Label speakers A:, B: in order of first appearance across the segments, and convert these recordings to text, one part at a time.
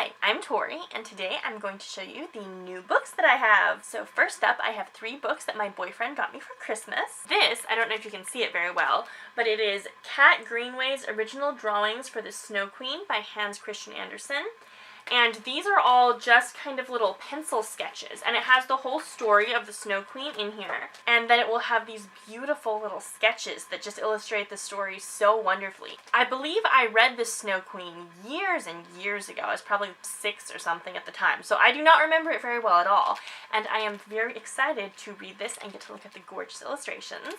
A: Hi, I'm Tori, and today I'm going to show you the new books that I have. So first up, I have 3 books that my boyfriend got me for Christmas. This, I don't know if you can see it very well, but it is Kat Greenway's Original Drawings for the Snow Queen by Hans Christian Andersen. And these are all just kind of little pencil sketches, and it has the whole story of the Snow Queen in here. And then it will have these beautiful little sketches that just illustrate the story so wonderfully. I believe I read the Snow Queen years and years ago. I was probably 6 or something at the time, so I do not remember it very well at all. And I am very excited to read this and get to look at the gorgeous illustrations.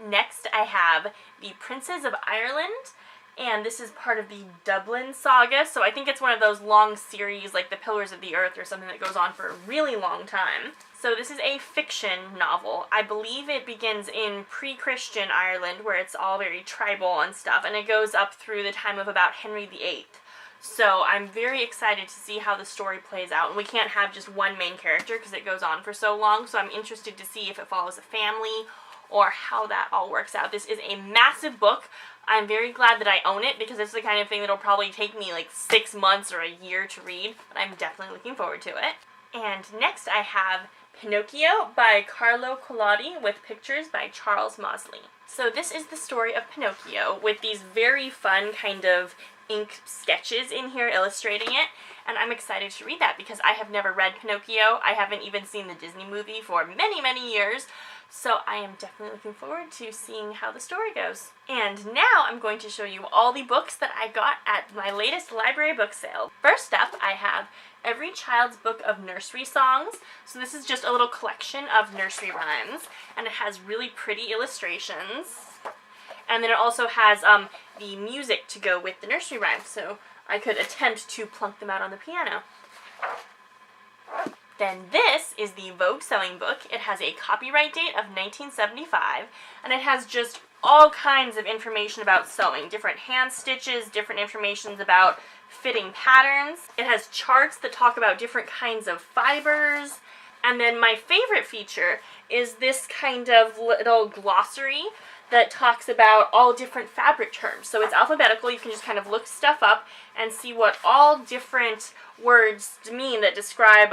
A: Next, I have The Princes of Ireland. And this is part of the Dublin Saga, so I think it's one of those long series like The Pillars of the Earth or something that goes on for a really long time. So this is a fiction novel. I believe it begins in pre-Christian Ireland, where it's all very tribal and stuff, and it goes up through the time of about Henry VIII. So I'm very excited to see how the story plays out. And we can't have just one main character because it goes on for so long, so I'm interested to see if it follows a family or how that all works out. This is a massive book. I'm very glad that I own it because it's the kind of thing that'll probably take me like 6 months or a year to read, but I'm definitely looking forward to it. And next I have Pinocchio by Carlo Collodi with pictures by Charles Mosley. So this is the story of Pinocchio with these very fun kind of ink sketches in here illustrating it, and I'm excited to read that because I have never read Pinocchio. I haven't even seen the Disney movie for many, many years, so I am definitely looking forward to seeing how the story goes. And now I'm going to show you all the books that I got at my latest library book sale. First up, I have Every Child's Book of Nursery Songs. So this is just a little collection of nursery rhymes, and it has really pretty illustrations. And then it also has the music to go with the nursery rhymes, so I could attempt to plunk them out on the piano. Then this is the Vogue Sewing Book. It has a copyright date of 1975, and it has just all kinds of information about sewing, different hand stitches, different information about fitting patterns. It has charts that talk about different kinds of fibers. And then my favorite feature is this kind of little glossary that talks about all different fabric terms. So it's alphabetical. You can just kind of look stuff up and see what all different words mean that describe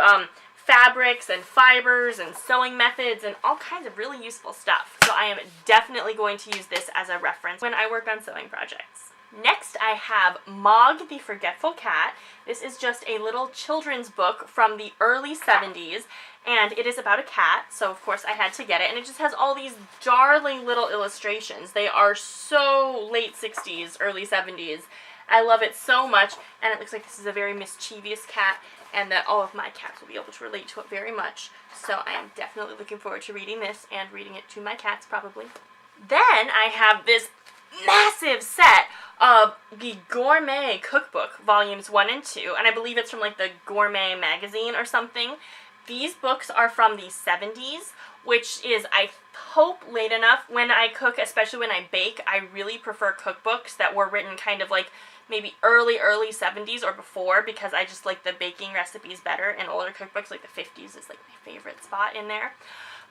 A: fabrics and fibers and sewing methods and all kinds of really useful stuff. So I am definitely going to use this as a reference when I work on sewing projects. Next, I have Mog the Forgetful Cat. This is just a little children's book from the early 70s, and it is about a cat, so of course I had to get it, and it just has all these darling little illustrations. They are so late 60s, early 70s. I love it so much, and it looks like this is a very mischievous cat, and that all of my cats will be able to relate to it very much. So I am definitely looking forward to reading this and reading it to my cats, probably. Then I have this massive set of the Gourmet Cookbook, volumes 1 and 2, and I believe it's from like the Gourmet magazine or something. These books are from the 70s, which is, I hope, late enough. When I cook, especially when I bake, I really prefer cookbooks that were written kind of like maybe early 70s or before, because I just like the baking recipes better, and older cookbooks, like the 50s is like my favorite spot in there.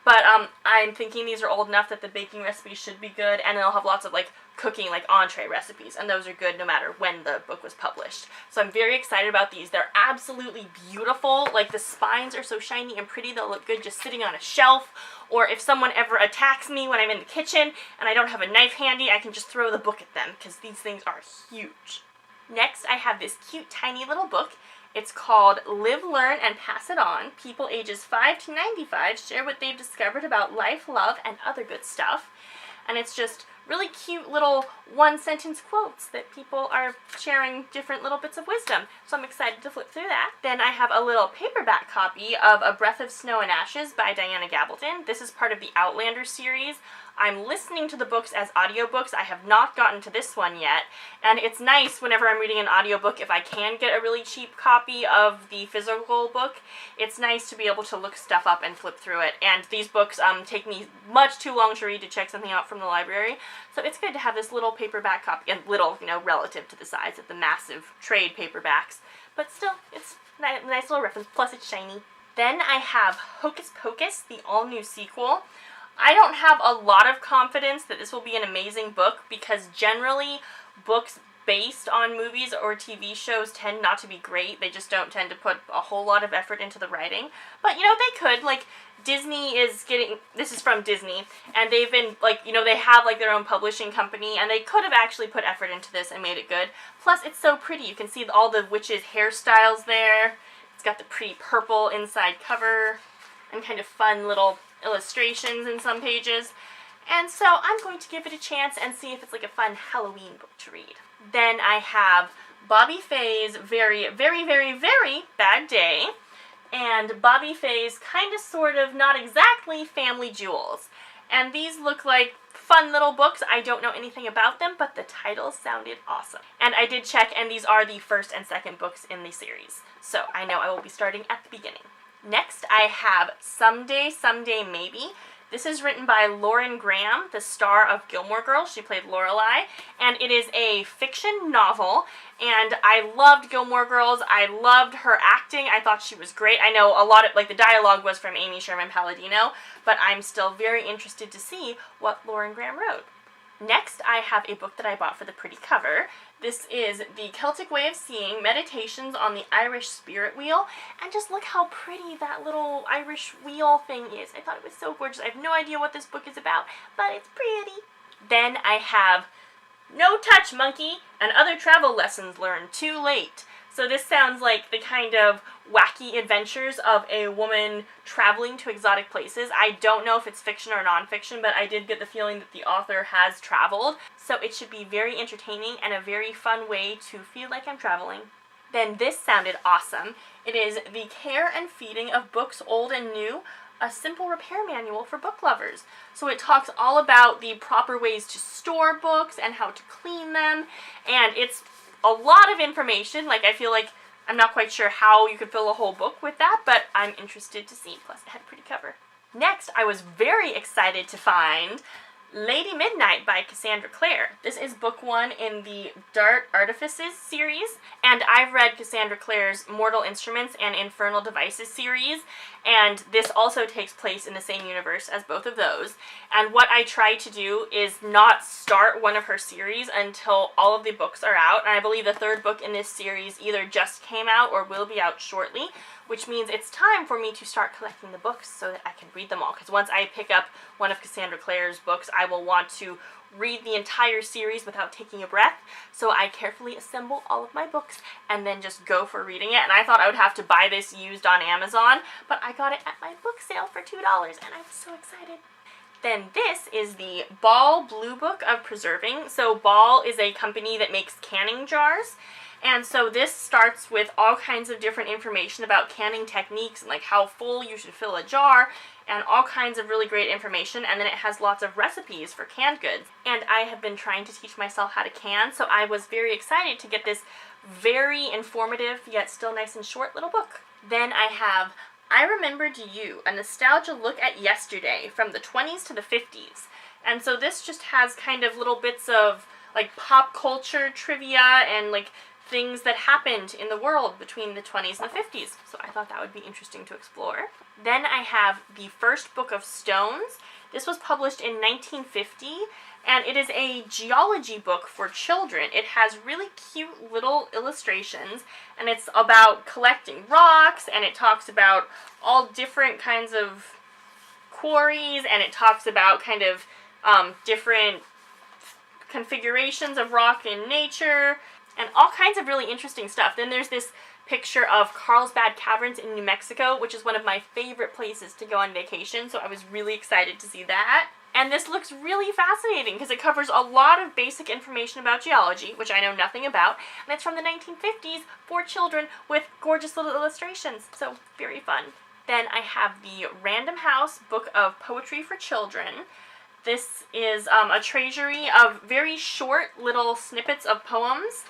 A: But I'm thinking these are old enough that the baking recipes should be good, and they'll have lots of like cooking, like entree recipes, and those are good no matter when the book was published. So I'm very excited about these. They're absolutely beautiful. Like, the spines are so shiny and pretty, they'll look good just sitting on a shelf, or if someone ever attacks me when I'm in the kitchen and I don't have a knife handy, I can just throw the book at them, because these things are huge. Next, I have this cute tiny little book. It's called Live, Learn, and Pass It On. People ages 5 to 95 share what they've discovered about life, love, and other good stuff. And it's just really cute little one-sentence quotes that people are sharing different little bits of wisdom. So I'm excited to flip through that. Then I have a little paperback copy of A Breath of Snow and Ashes by Diana Gabaldon. This is part of the Outlander series. I'm listening to the books as audiobooks. I have not gotten to this one yet, and it's nice whenever I'm reading an audiobook, if I can get a really cheap copy of the physical book, it's nice to be able to look stuff up and flip through it. And these books take me much too long to read to check something out from the library, so it's good to have this little paperback copy, and little, you know, relative to the size of the massive trade paperbacks, but still, it's a nice little reference, plus it's shiny. Then I have Hocus Pocus, the all-new sequel. I don't have a lot of confidence that this will be an amazing book, because generally books based on movies or TV shows tend not to be great. They just don't tend to put a whole lot of effort into the writing. But, you know, they could. Like, Disney is getting, this is from Disney, and they've been, like, you know, they have, like, their own publishing company, and they could have actually put effort into this and made it good. Plus, it's so pretty. You can see all the witches' hairstyles there. It's got the pretty purple inside cover, and kind of fun little illustrations in some pages. And so I'm going to give it a chance and see if it's like a fun Halloween book to read. Then I have Bobby Faye's Very, Very, Very, Very Bad Day, and Bobby Faye's kind of, sort of, not exactly Family Jewels. And these look like fun little books. I don't know anything about them, but the titles sounded awesome. And I did check, and these are the first and second books in the series. So I know I will be starting at the beginning. Next, I have Someday, Someday Maybe. This is written by Lauren Graham, the star of Gilmore Girls. She played Lorelai, and it is a fiction novel, and I loved Gilmore Girls. I loved her acting. I thought she was great. I know a lot of, like, the dialogue was from Amy Sherman Palladino, but I'm still very interested to see what Lauren Graham wrote. Next, I have a book that I bought for the pretty cover. This is The Celtic Way of Seeing, Meditations on the Irish Spirit Wheel. And just look how pretty that little Irish wheel thing is. I thought it was so gorgeous. I have no idea what this book is about, but it's pretty. Then I have No Touch Monkey and Other Travel Lessons Learned Too Late. So this sounds like the kind of wacky adventures of a woman traveling to exotic places. I don't know if it's fiction or nonfiction, but I did get the feeling that the author has traveled. So it should be very entertaining and a very fun way to feel like I'm traveling. Then this sounded awesome. It is The Care and Feeding of Books Old and New, a simple repair manual for book lovers. So it talks all about the proper ways to store books and how to clean them, and it's a lot of information. Like, I feel like I'm not quite sure how you could fill a whole book with that, but I'm interested to see. Plus, it had a pretty cover. Next, I was very excited to find Lady Midnight by Cassandra Clare. This is book 1 in the Dark Artifices series, and I've read Cassandra Clare's Mortal Instruments and Infernal Devices series, and this also takes place in the same universe as both of those. And what I try to do is not start one of her series until all of the books are out, and I believe the third book in this series either just came out or will be out shortly, which means it's time for me to start collecting the books so that I can read them all. Because once I pick up one of Cassandra Clare's books, I will want to read the entire series without taking a breath. So I carefully assemble all of my books and then just go for reading it. And I thought I would have to buy this used on Amazon, but I got it at my book sale for $2, and I was so excited. Then this is the Ball Blue Book of Preserving. So Ball is a company that makes canning jars. And so this starts with all kinds of different information about canning techniques and like how full you should fill a jar and all kinds of really great information. And then it has lots of recipes for canned goods. And I have been trying to teach myself how to can, so I was very excited to get this very informative yet still nice and short little book. Then I have I Remembered You, a nostalgia look at yesterday from the 20s to the 50s. And so this just has kind of little bits of like pop culture trivia and like things that happened in the world between the 20s and the 50s. So I thought that would be interesting to explore. Then I have The First Book of Stones. This was published in 1950, and it is a geology book for children. It has really cute little illustrations, and it's about collecting rocks, and it talks about all different kinds of quarries, and it talks about kind of different configurations of rock in nature, and all kinds of really interesting stuff. Then there's this picture of Carlsbad Caverns in New Mexico, which is one of my favorite places to go on vacation, so I was really excited to see that. And this looks really fascinating because it covers a lot of basic information about geology, which I know nothing about, and it's from the 1950s for children with gorgeous little illustrations, so very fun. Then I have the Random House Book of Poetry for Children. This is a treasury of very short little snippets of poems,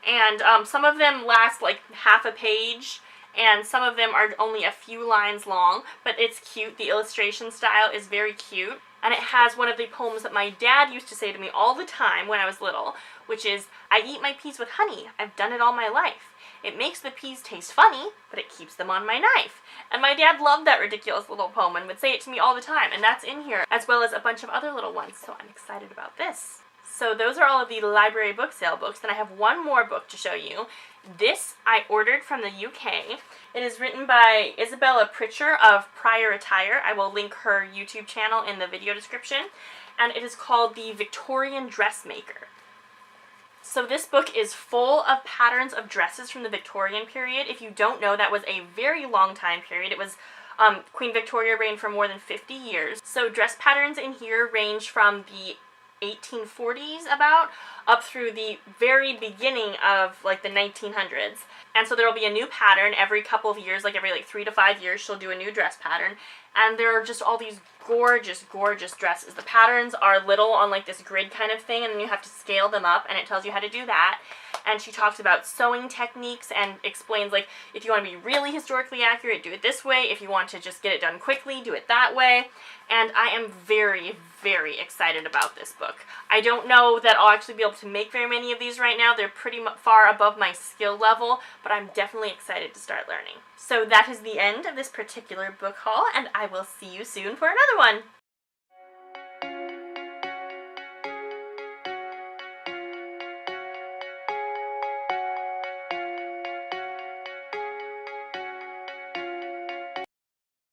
A: and some of them last like half a page, and some of them are only a few lines long, but it's cute. The illustration style is very cute, and it has one of the poems that my dad used to say to me all the time when I was little, which is, "I eat my peas with honey. I've done it all my life. It makes the peas taste funny, but it keeps them on my knife." And my dad loved that ridiculous little poem and would say it to me all the time, and that's in here, as well as a bunch of other little ones, so I'm excited about this. So those are all of the library book sale books. Then I have one more book to show you. This I ordered from the UK. It is written by Isabella Pritcher of Prior Attire. I will link her YouTube channel in the video description. And it is called The Victorian Dressmaker. So this book is full of patterns of dresses from the Victorian period. If you don't know, that was a very long time period. It was Queen Victoria reigned for more than 50 years. So dress patterns in here range from the 1840s about up through the very beginning of like the 1900s. And so there will be a new pattern every couple of years, like every 3 to 5 years she'll do a new dress pattern. And there are just all these gorgeous, gorgeous dresses. The patterns are little on like this grid kind of thing, and then you have to scale them up, and it tells you how to do that. And she talks about sewing techniques and explains, like, if you want to be really historically accurate, do it this way. If you want to just get it done quickly, do it that way. And I am very, very excited about this book. I don't know that I'll actually be able to make very many of these right now. They're pretty far above my skill level, but I'm definitely excited to start learning. So that is the end of this particular book haul, and I will see you soon for another one.